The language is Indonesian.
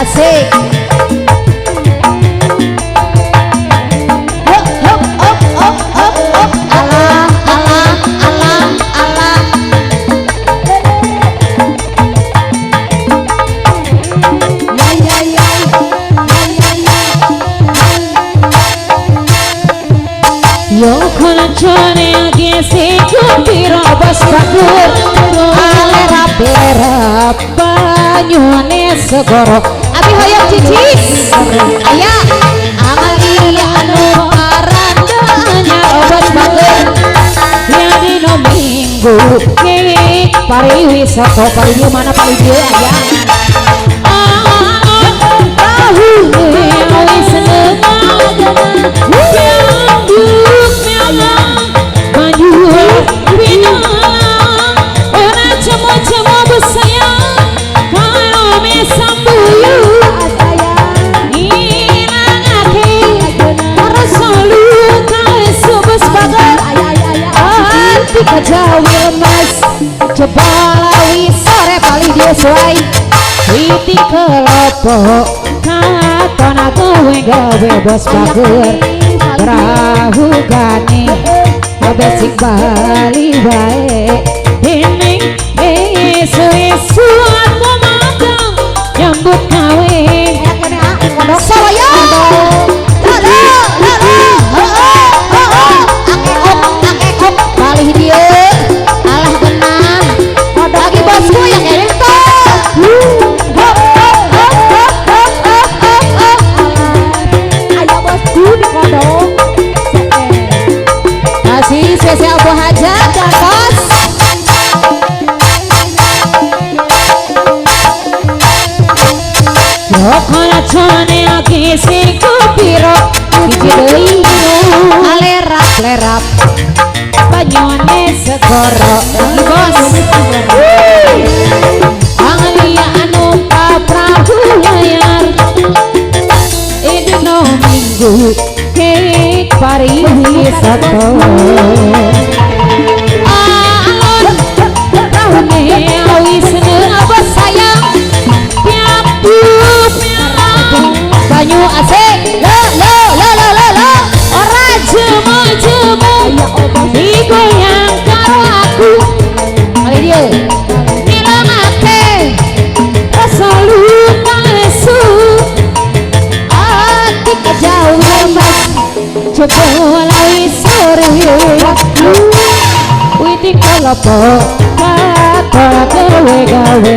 asik. Hop hop hop hop hop hop. Alah alah alah alah. Ya ya ya. Yo koncone agese kupiro bos bagur alera berap banyune segoro abi hoyong cicis aya amalia anu arandanya bos bagur ya dino minggu ke pariwisata pariwi mana pariwi aya tahu wis seneng Kejauh mas jebalawi sore paling disuai witi kelopo katona gawe bos bager perahu gani besik Bali wae ini isu-isu aku magang nyambut kawin Sawaya kali dia alah benang bagi bosku yang itu ayo bosku di kodok masih spesial buah hajat dan bos yo kana chone agi siku piro hiji deui lerap banyune segoro bos anglia anu ka prahu layar idino minggu ke pariwisata alon tahune awis abos sayang piatu pialang banyu asik lo ora jemu digoyang karo aku kali dia nilangake rasa luka lesu hati kejauhan mas coba lawi sore witi kalopo kata gawe-gawe